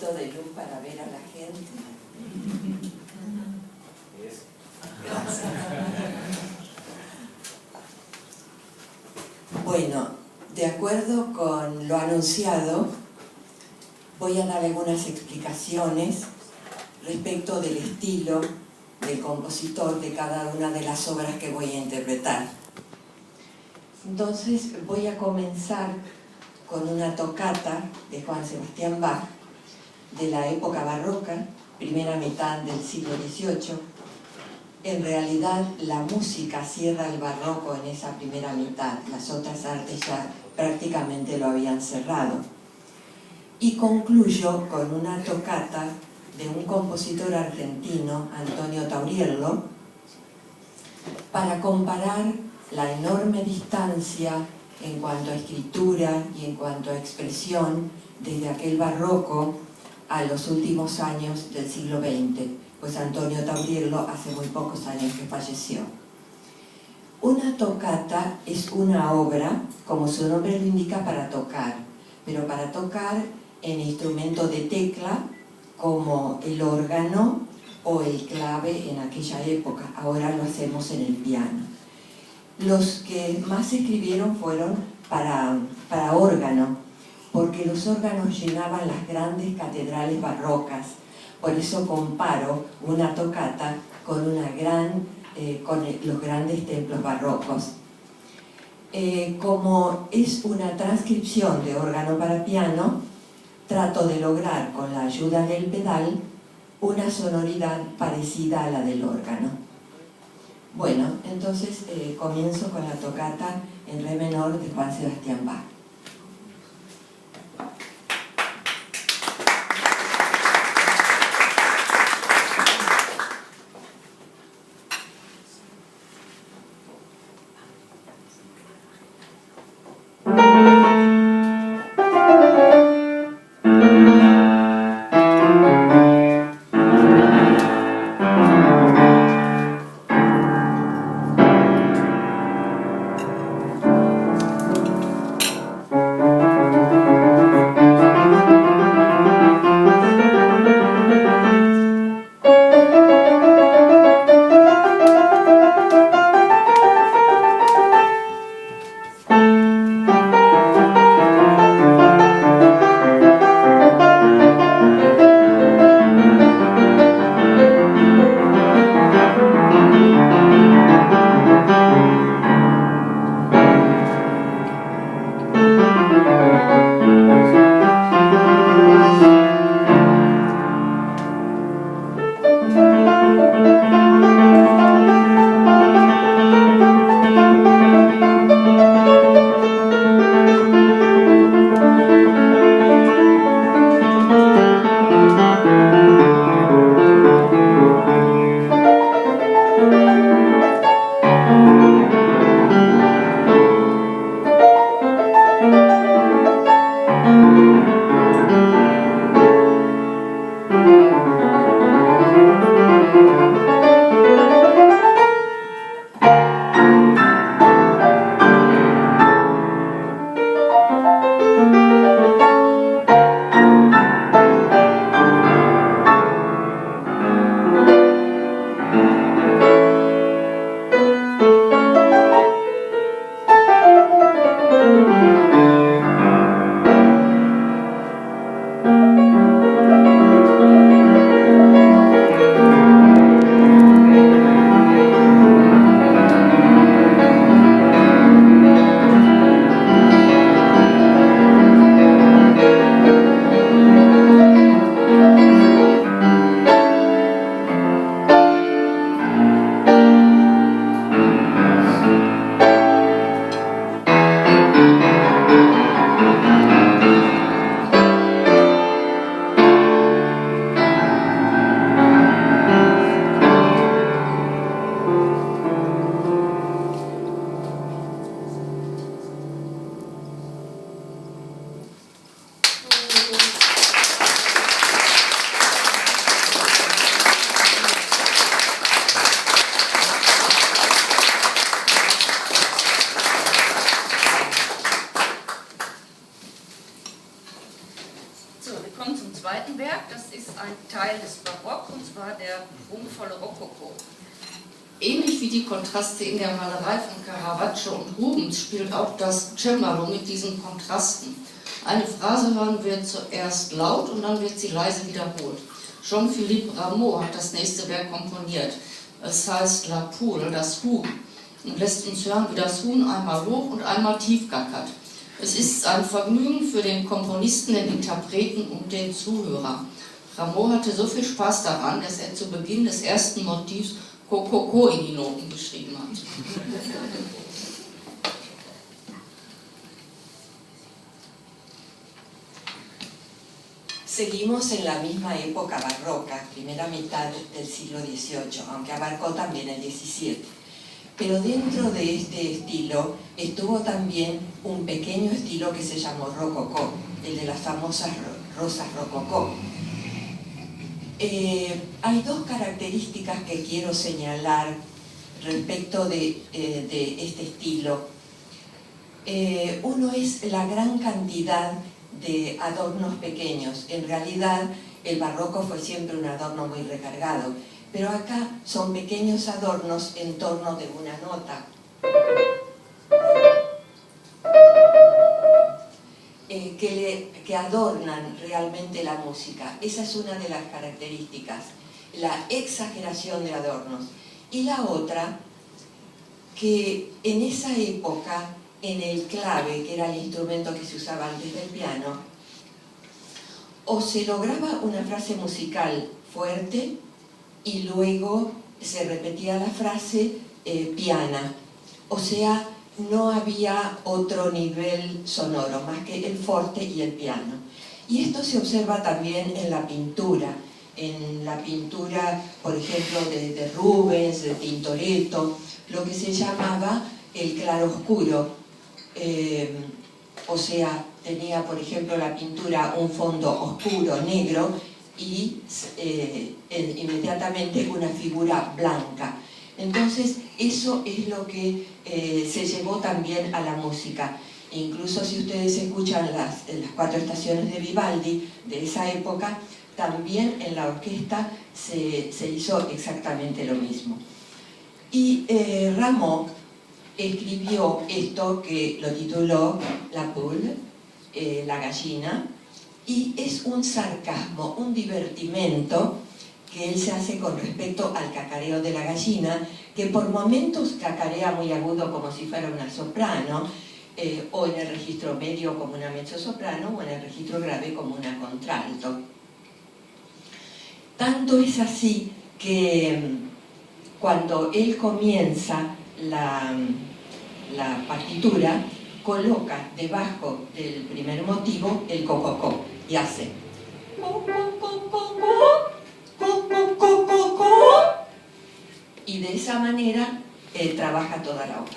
poquito de luz para ver a la gente. Bueno, de acuerdo con lo anunciado, voy a dar algunas explicaciones respecto del estilo del compositor de cada una de las obras que voy a interpretar. Entonces voy a comenzar con una tocata de Johann Sebastian Bach de la época barroca, primera mitad del siglo XVIII. En realidad la música cierra el barroco en esa primera mitad, las otras artes ya prácticamente lo habían cerrado. Y concluyo con una tocata de un compositor argentino, Antonio Tauriello, para comparar la enorme distancia en cuanto a escritura y en cuanto a expresión desde aquel barroco a los últimos años del siglo XX, pues Antonio Tauriello hace muy pocos años que falleció. Una tocata es una obra, como su nombre lo indica, para tocar, pero para tocar en instrumento de tecla como el órgano o el clave en aquella época. Ahora lo hacemos en el piano. Los que más escribieron fueron para órgano, porque los órganos llenaban las grandes catedrales barrocas. Por eso comparo una tocata con los grandes templos barrocos. Como es una transcripción de órgano para piano, trato de lograr con la ayuda del pedal una sonoridad parecida a la del órgano. Bueno, entonces comienzo con la tocata en re menor de Johann Sebastian Bach. zweiten Werk, das ist ein Teil des Barock, und zwar der prunkvolle Rokoko. Ähnlich wie die Kontraste in der Malerei von Caravaggio und Rubens spielt auch das Cembalo mit diesen Kontrasten. Eine Phrase hören wir zuerst laut und dann wird sie leise wiederholt. Jean-Philippe Rameau hat das nächste Werk komponiert. Es heißt La Poule, das Huhn, und lässt uns hören, wie das Huhn einmal hoch und einmal tief gackert. Es ist ein Vergnügen für den Komponisten, den Interpreten und den Zuhörer. Rameau hatte so viel Spaß daran, dass er zu Beginn des ersten Motivs Kokoko in die Noten geschrieben hat. Seguimos en la misma época barroca, primera mitad del siglo XVIII, aunque abarcó también el XVII. Pero dentro de este estilo estuvo también un pequeño estilo que se llamó rococó, el de las famosas rosas rococó. Hay dos características que quiero señalar respecto de este estilo. Uno es la gran cantidad de adornos pequeños. En realidad el barroco fue siempre un adorno muy recargado, pero acá son pequeños adornos en torno de una nota. Que adornan realmente la música. Esa es una de las características, la exageración de adornos. Y la otra, que en esa época, en el clave, que era el instrumento que se usaba antes del piano, o se lograba una frase musical fuerte y luego se repetía la frase piana, o sea, no había otro nivel sonoro más que el forte y el piano. Y esto se observa también en la pintura, por ejemplo, de Rubens, de Tintoretto, lo que se llamaba el claroscuro. O sea, tenía, por ejemplo, la pintura un fondo oscuro, negro, y inmediatamente una figura blanca. Entonces, eso es lo que se llevó también a la música. Incluso si ustedes escuchan las 4 estaciones de Vivaldi de esa época, también en la orquesta se hizo exactamente lo mismo. Y Rameau escribió esto que lo tituló La Poule, la gallina, y es un sarcasmo, un divertimento que él se hace con respecto al cacareo de la gallina, que por momentos cacarea muy agudo como si fuera una soprano, o en el registro medio como una mezzosoprano, o en el registro grave como una contralto. Tanto es así que cuando él comienza la partitura, coloca debajo del primer motivo el cococó y hace y de esa manera trabaja toda la obra.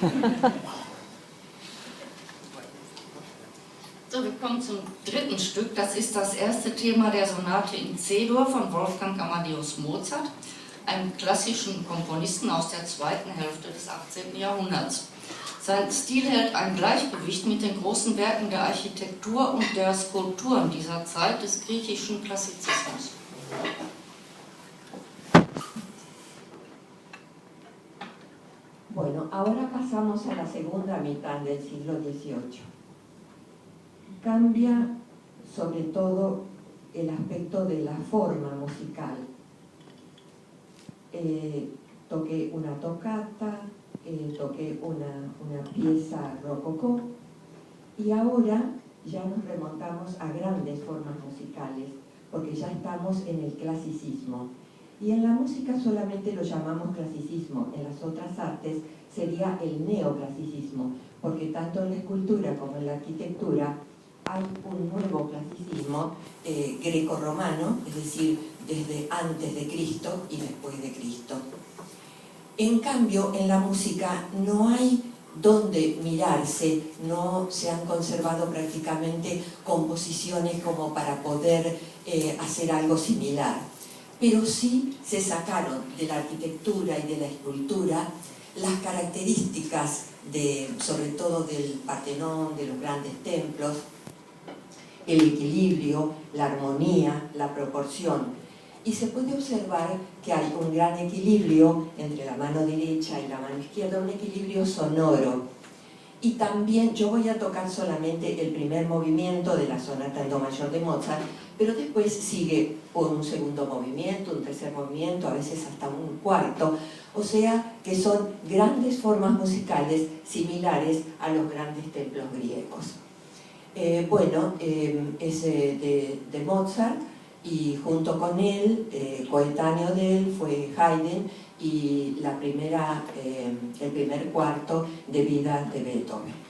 So, wir kommen zum dritten Stück. Das ist das erste Thema der Sonate in C-Dur von Wolfgang Amadeus Mozart, einem klassischen Komponisten aus der zweiten Hälfte des 18. Jahrhunderts. Sein Stil hält ein Gleichgewicht mit den großen Werken der Architektur und der Skulpturen dieser Zeit des griechischen Klassizismus. Bueno, ahora pasamos a la segunda mitad del siglo XVIII. Cambia sobre todo el aspecto de la forma musical. Toqué una toccata, toqué una pieza rococó, y ahora ya nos remontamos a grandes formas musicales, porque ya estamos en el clasicismo. Y en la música solamente lo llamamos clasicismo, en las otras artes sería el neoclasicismo, porque tanto en la escultura como en la arquitectura hay un nuevo clasicismo greco-romano, es decir, desde antes de Cristo y después de Cristo. En cambio, en la música no hay donde mirarse, no se han conservado prácticamente composiciones como para poder hacer algo similar. Pero sí se sacaron de la arquitectura y de la escultura las características, sobre todo del Partenón, de los grandes templos, el equilibrio, la armonía, la proporción. Y se puede observar que hay un gran equilibrio entre la mano derecha y la mano izquierda, un equilibrio sonoro. Y también yo voy a tocar solamente el primer movimiento de la sonata en do mayor de Mozart, pero después sigue un segundo movimiento, un tercer movimiento, a veces hasta un cuarto. O sea que son grandes formas musicales similares a los grandes templos griegos. Es de Mozart, y junto con él, coetáneo de él, fue Haydn y el primer cuarto de vida de Beethoven.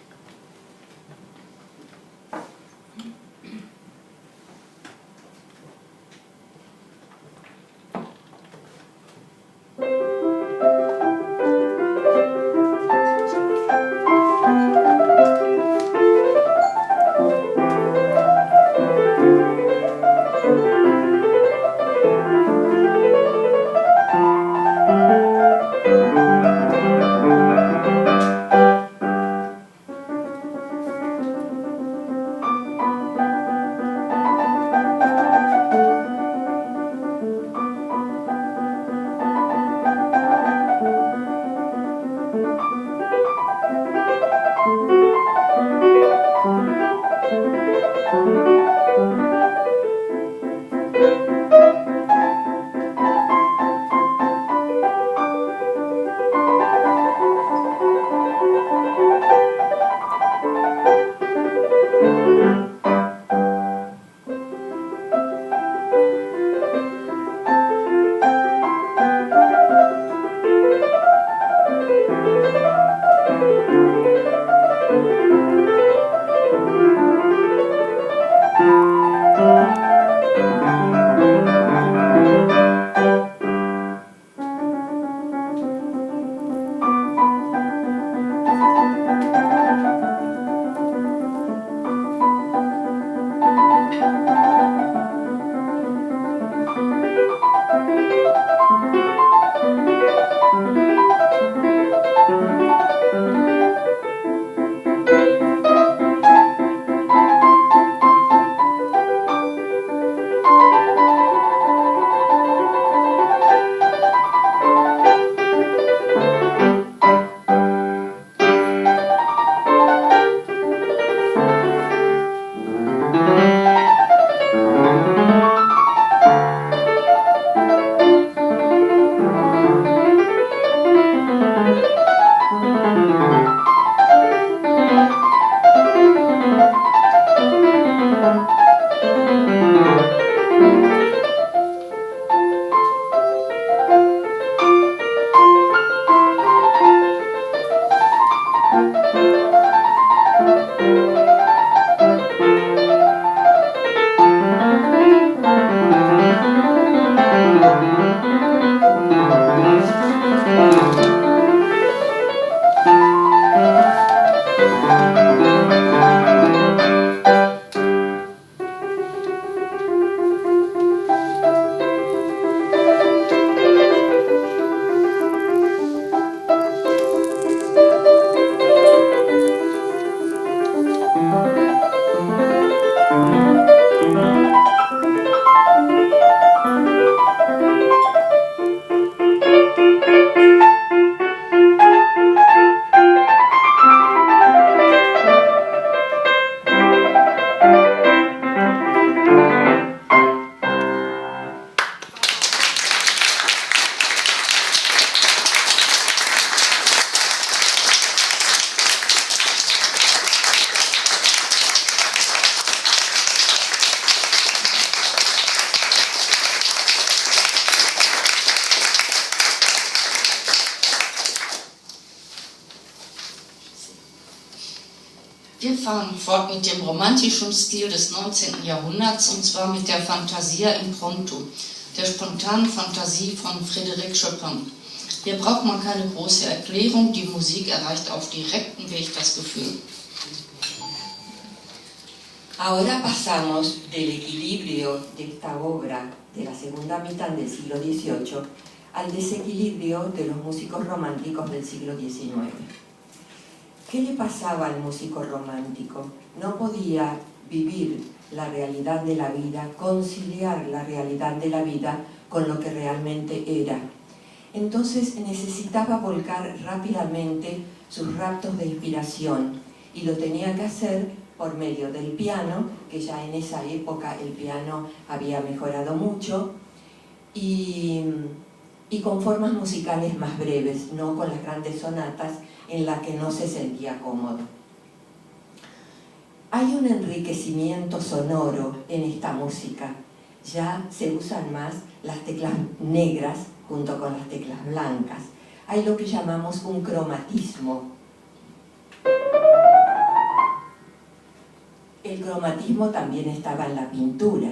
Wir fahren fort mit dem romantischen Stil des 19. Jahrhunderts, und zwar mit der Fantasia impromptu, der spontanen Fantasie von Frédéric Chopin. Hier braucht man keine große Erklärung, die Musik erreicht auf direktem Weg das Gefühl. Ahora pasamos del equilibrio de esta obra de la segunda mitad del siglo XVIII al desequilibrio de los músicos románticos del siglo XIX. ¿Qué le pasaba al músico romántico? No podía vivir la realidad de la vida, conciliar la realidad de la vida con lo que realmente era. Entonces necesitaba volcar rápidamente sus raptos de inspiración y lo tenía que hacer por medio del piano, que ya en esa época el piano había mejorado mucho, y con formas musicales más breves, no con las grandes sonatas en las que no se sentía cómodo. Hay un enriquecimiento sonoro en esta música. Ya se usan más las teclas negras junto con las teclas blancas. Hay lo que llamamos un cromatismo. El cromatismo también estaba en la pintura.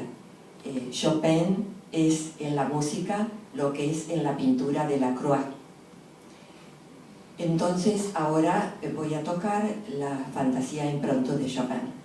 Chopin es en la música lo que es en la pintura de Lacroix. Entonces ahora voy a tocar la Fantasía impromptu de Chopin.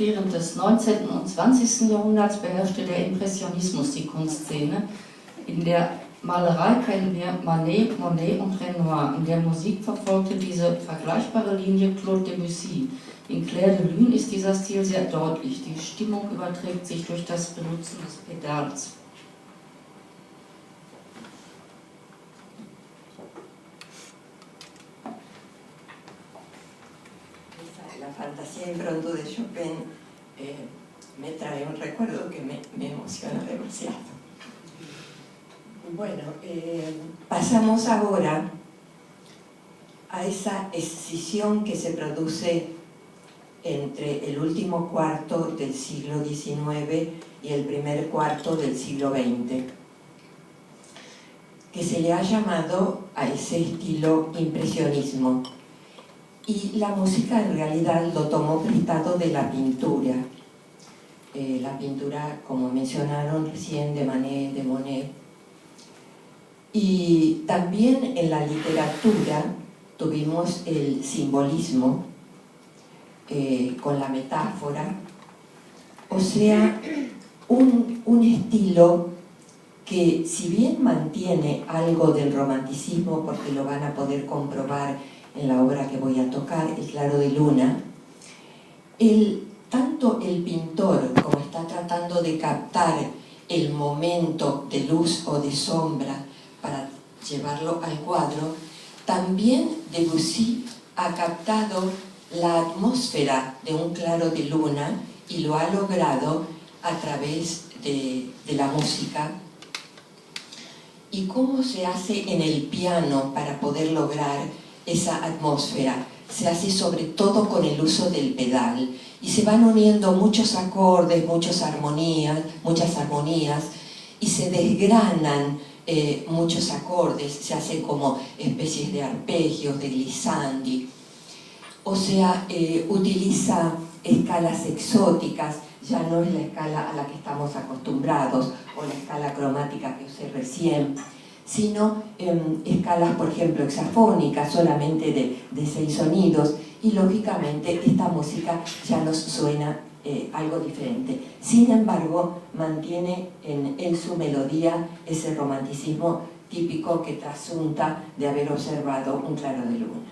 während des 19. und 20. Jahrhunderts beherrschte der Impressionismus die Kunstszene. In der Malerei kennen wir Manet, Monet und Renoir. In der Musik verfolgte diese vergleichbare Linie Claude Debussy. In Clair de Lune ist dieser Stil sehr deutlich. Die Stimmung überträgt sich durch das Benutzen des Pedals. La fantasía impronto de Chopin me trae un recuerdo que me emociona demasiado. Bueno, pasamos ahora a esa escisión que se produce entre el último cuarto del siglo XIX y el primer cuarto del siglo XX, que se le ha llamado a ese estilo impresionismo. Y la música en realidad lo tomó prestado de la pintura. La pintura, como mencionaron recién, de Manet, de Monet. Y también en la literatura tuvimos el simbolismo con la metáfora, o sea, un estilo que, si bien mantiene algo del romanticismo, porque lo van a poder comprobar en la obra que voy a tocar, El claro de luna, tanto el pintor, como está tratando de captar el momento de luz o de sombra para llevarlo al cuadro, también Debussy ha captado la atmósfera de un claro de luna y lo ha logrado a través de la música. ¿Y cómo se hace en el piano para poder lograr esa atmósfera? Se hace sobre todo con el uso del pedal y se van uniendo muchos acordes, muchas armonías y se desgranan muchos acordes, se hacen como especies de arpegios, de glissandi. O sea, utiliza escalas exóticas, ya no es la escala a la que estamos acostumbrados o la escala cromática que usé recién, sino escalas, por ejemplo, hexafónicas, solamente de 6 sonidos, y lógicamente esta música ya nos suena algo diferente. Sin embargo, mantiene en su melodía ese romanticismo típico que trasunta de haber observado un claro de luna.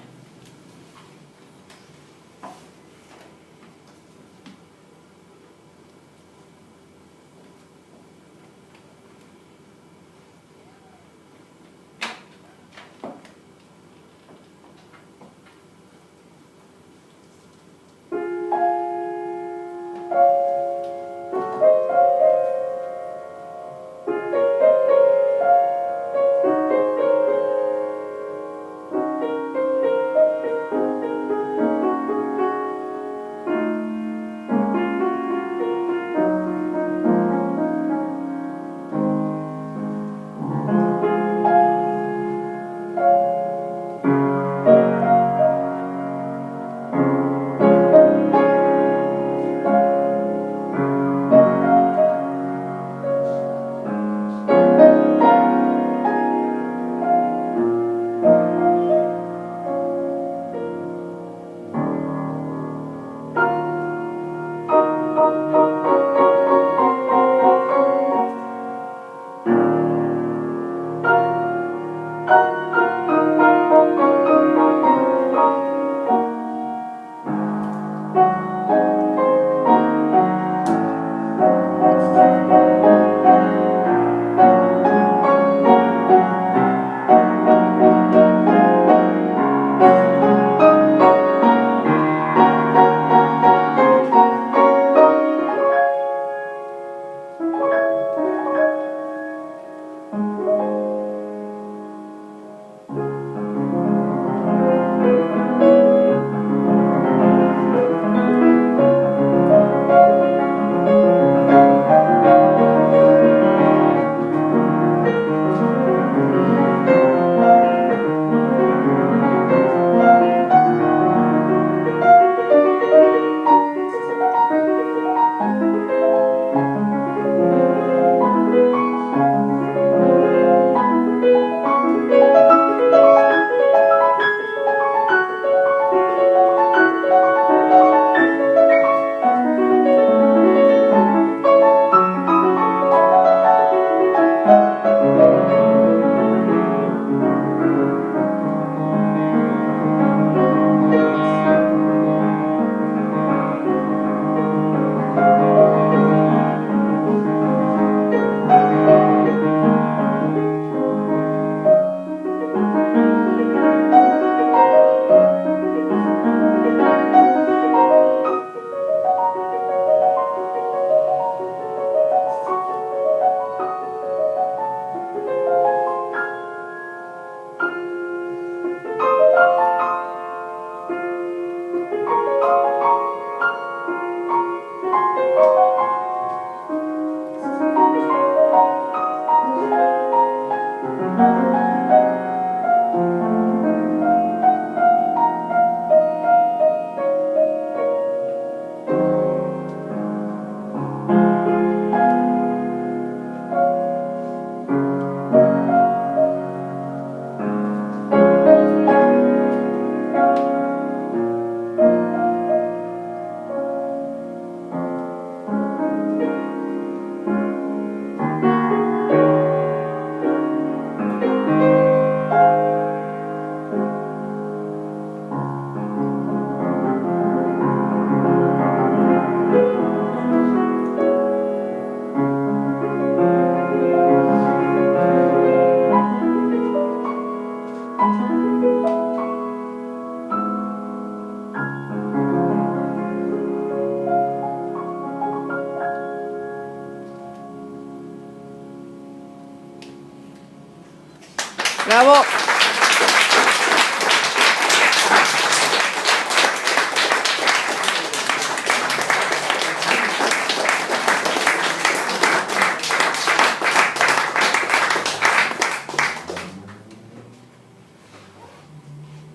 Bravo.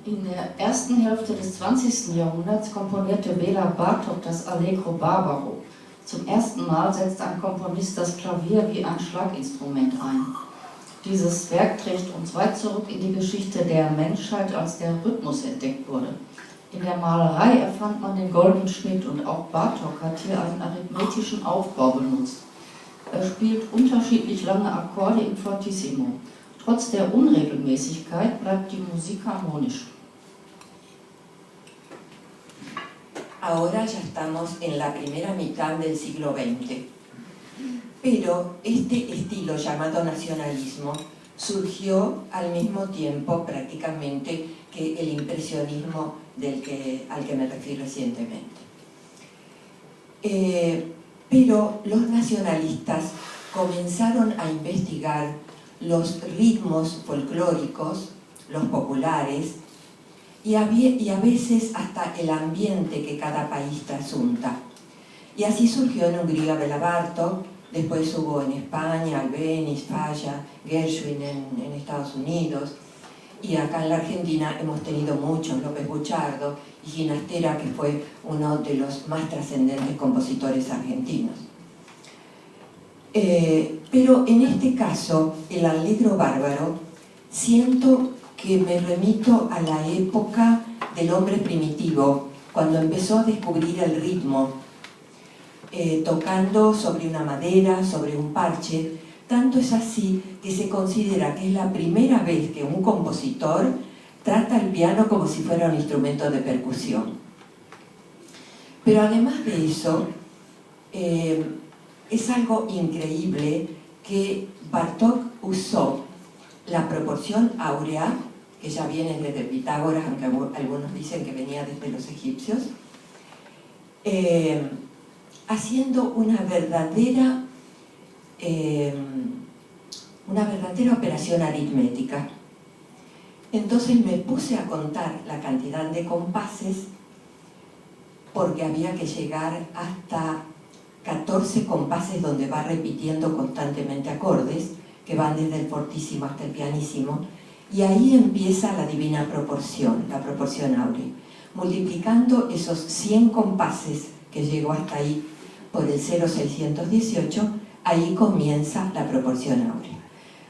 In der ersten Hälfte des 20. Jahrhunderts komponierte Bela Bartók das Allegro Barbaro. Zum ersten Mal setzt ein Komponist das Klavier wie ein Schlaginstrument ein. Dieses Werk trägt uns weit zurück in die Geschichte der Menschheit, als der Rhythmus entdeckt wurde. In der Malerei erfand man den goldenen Schnitt und auch Bartók hat hier einen arithmetischen Aufbau benutzt. Er spielt unterschiedlich lange Akkorde im Fortissimo. Trotz der Unregelmäßigkeit bleibt die Musik harmonisch. Ahora ya estamos en la primera mitad del siglo XX. Pero este estilo llamado nacionalismo surgió al mismo tiempo prácticamente que el impresionismo al que me refiero recientemente. Pero los nacionalistas comenzaron a investigar los ritmos folclóricos, los populares, y a veces hasta el ambiente que cada país trasunta. Y así surgió en Hungría Bela Bartók, después hubo en España Albéniz, Falla, Gershwin en Estados Unidos, y acá en la Argentina hemos tenido muchos, López Buchardo y Ginastera, que fue uno de los más trascendentes compositores argentinos. Pero en este caso, el Allegro Bárbaro, siento que me remito a la época del hombre primitivo, cuando empezó a descubrir el ritmo, tocando sobre una madera, sobre un parche. Tanto es así que se considera que es la primera vez que un compositor trata el piano como si fuera un instrumento de percusión. Pero además de eso, es algo increíble que Bartók usó la proporción áurea, que ya viene desde Pitágoras, aunque algunos dicen que venía desde los egipcios, haciendo una verdadera operación aritmética. Entonces me puse a contar la cantidad de compases, porque había que llegar hasta 14 compases donde va repitiendo constantemente acordes, que van desde el fortísimo hasta el pianísimo, y ahí empieza la divina proporción, la proporción áurea. Multiplicando esos 100 compases que llegó hasta ahí por el 0,618, ahí comienza la proporción áurea.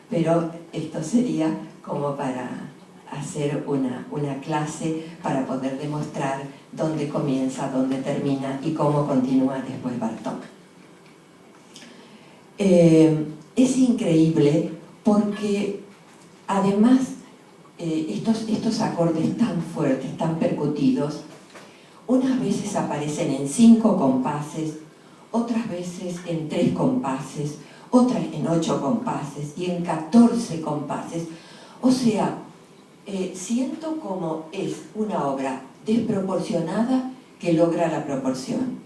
Pero esto sería como para hacer una clase para poder demostrar dónde comienza, dónde termina y cómo continúa después Bartók. Es increíble porque además estos acordes tan fuertes, tan percutidos, unas veces aparecen en 5 compases, otras veces en 3 compases, otras en 8 compases y en 14 compases. O sea, siento como es una obra desproporcionada que logra la proporción.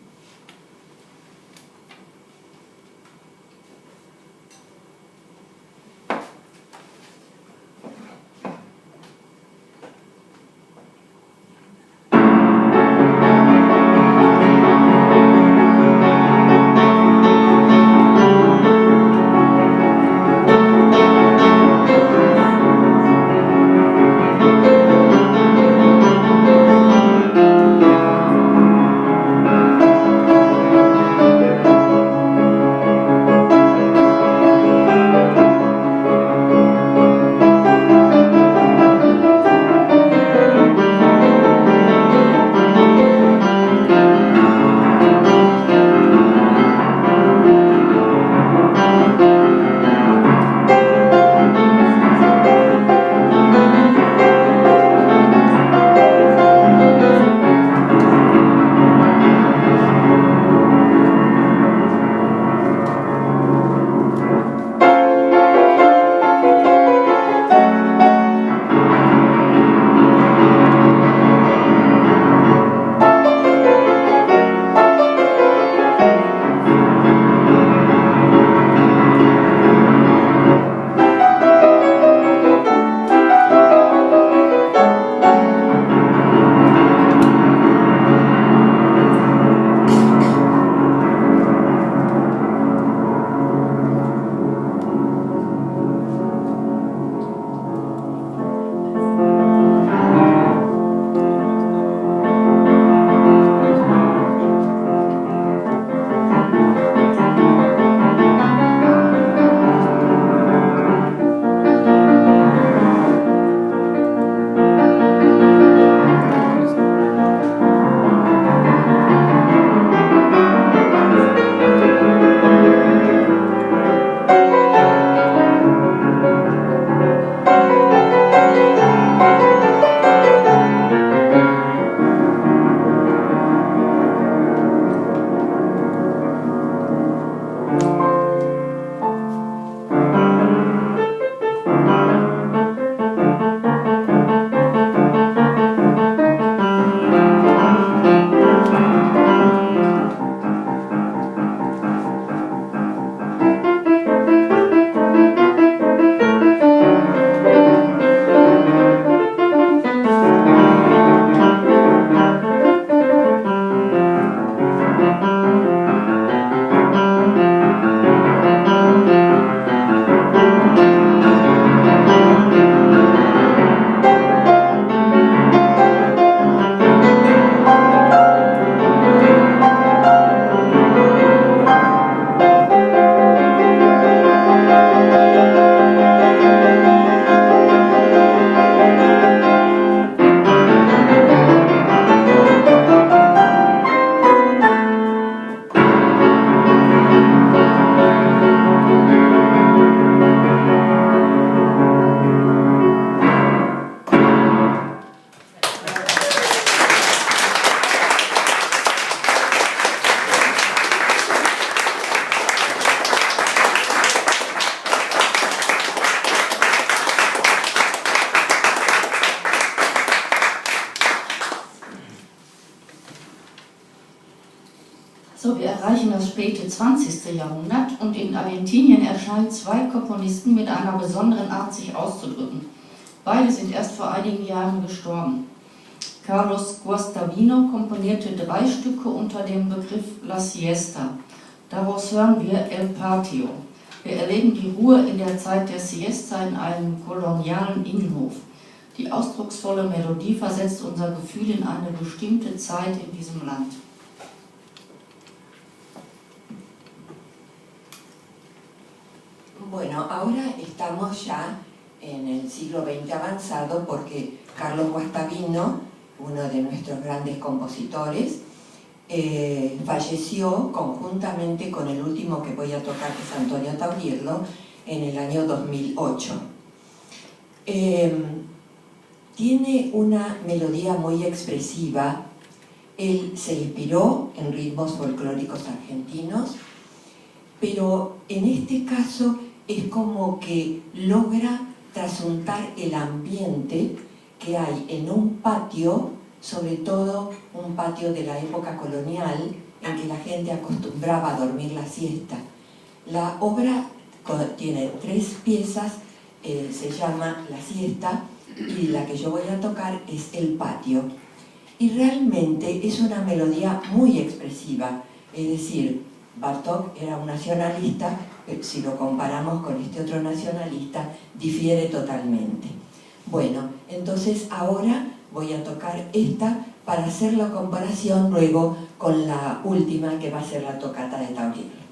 späte 20. Jahrhundert und in Argentinien erscheinen zwei Komponisten mit einer besonderen Art, sich auszudrücken. Beide sind erst vor einigen Jahren gestorben. Carlos Guastavino komponierte 3 Stücke unter dem Begriff La Siesta. Daraus hören wir El Patio. Wir erleben die Ruhe in der Zeit der Siesta in einem kolonialen Innenhof. Die ausdrucksvolle Melodie versetzt unser Gefühl in eine bestimmte Zeit in diesem Land. Bueno, ahora estamos ya en el siglo XX avanzado porque Carlos Guastavino, uno de nuestros grandes compositores, falleció conjuntamente con el último que voy a tocar, que es Antonio Tauriello, en el año 2008. Tiene una melodía muy expresiva. Él se inspiró en ritmos folclóricos argentinos, pero en este caso es como que logra trasuntar el ambiente que hay en un patio, sobre todo un patio de la época colonial, en que la gente acostumbraba a dormir la siesta. La obra tiene 3 piezas, se llama La Siesta, y la que yo voy a tocar es El Patio. Y realmente es una melodía muy expresiva, es decir, Bartók era un nacionalista, pero si lo comparamos con este otro nacionalista, difiere totalmente. Bueno, entonces ahora voy a tocar esta para hacer la comparación luego con la última, que va a ser la tocata de Tauriello.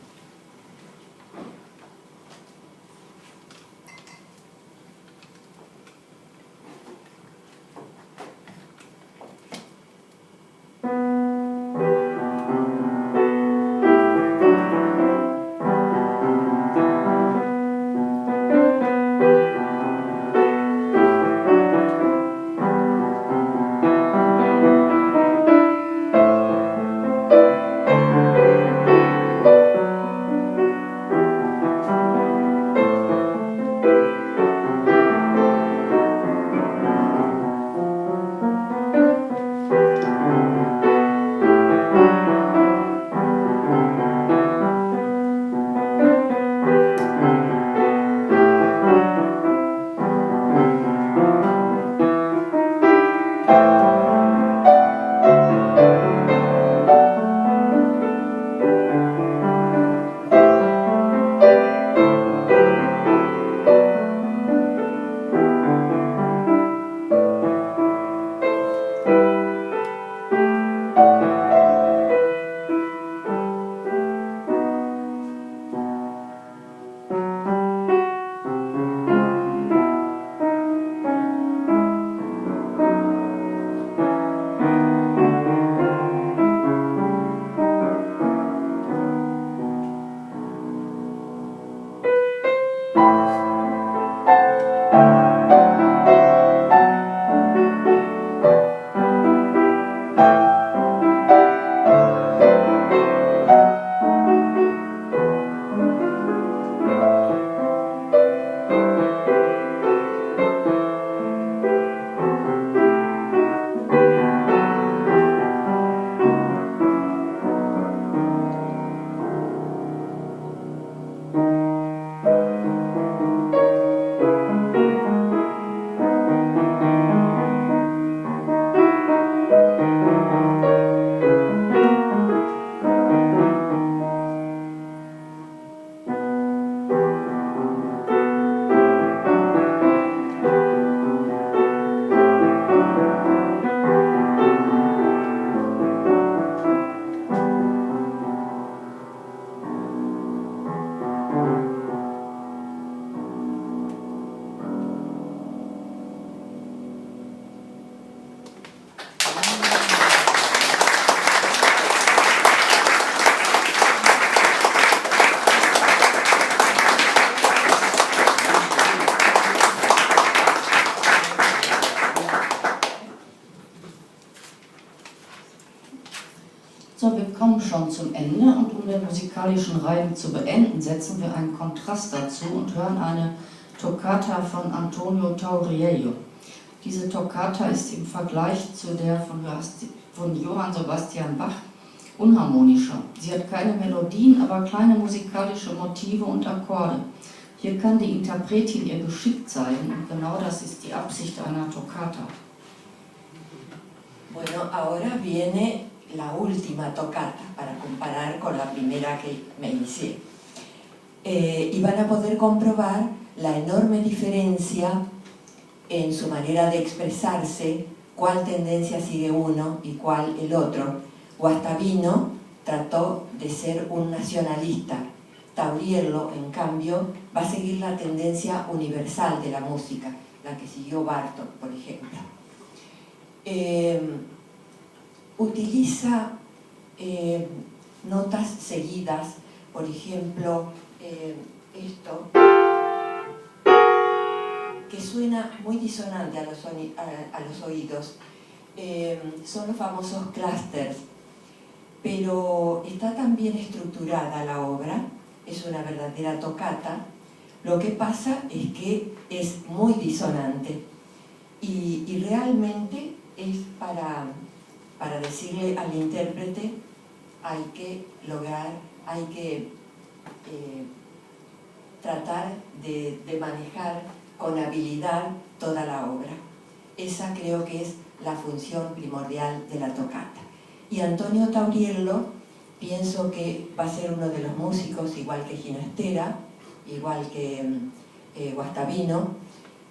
So, wir kommen schon zum Ende und um den musikalischen Reim zu beenden, setzen wir einen Kontrast dazu und hören eine Toccata von Antonio Tauriello. Diese Toccata ist im Vergleich zu der von Johann Sebastian Bach unharmonischer. Sie hat keine Melodien, aber kleine musikalische Motive und Akkorde. Hier kann die Interpretin ihr Geschick zeigen und genau das ist die Absicht einer Toccata. Bueno, ahora viene la última toccata para comparar con la primera que me inicié. Y van a poder comprobar la enorme diferencia en su manera de expresarse, cuál tendencia sigue uno y cuál el otro. Guastavino trató de ser un nacionalista. Tauriello, en cambio, va a seguir la tendencia universal de la música, la que siguió Bartók, por ejemplo. Utiliza notas seguidas, por ejemplo, esto, que suena muy disonante a los oídos. Son los famosos clusters, pero está tan bien estructurada la obra, es una verdadera toccata. Lo que pasa es que es muy disonante y realmente es para decirle al intérprete hay que tratar de manejar con habilidad toda la obra. Esa creo que es la función primordial de la toccata. Y Antonio Tauriello, pienso que va a ser uno de los músicos, igual que Ginastera, igual que Guastavino,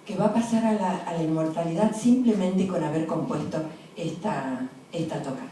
que va a pasar a la inmortalidad simplemente con haber compuesto esta toccata.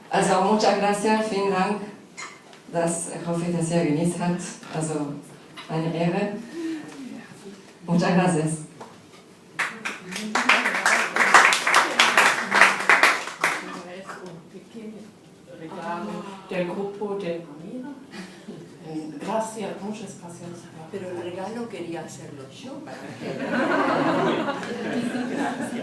Also muchas gracias, vielen Dank. Ich hoffe, dass ihr genießt habt. Also eine Ehre. Muchas gracias. Del grupo de comida. Gracias, muchas gracias. Pero el regalo quería hacerlo yo para que... Gracias.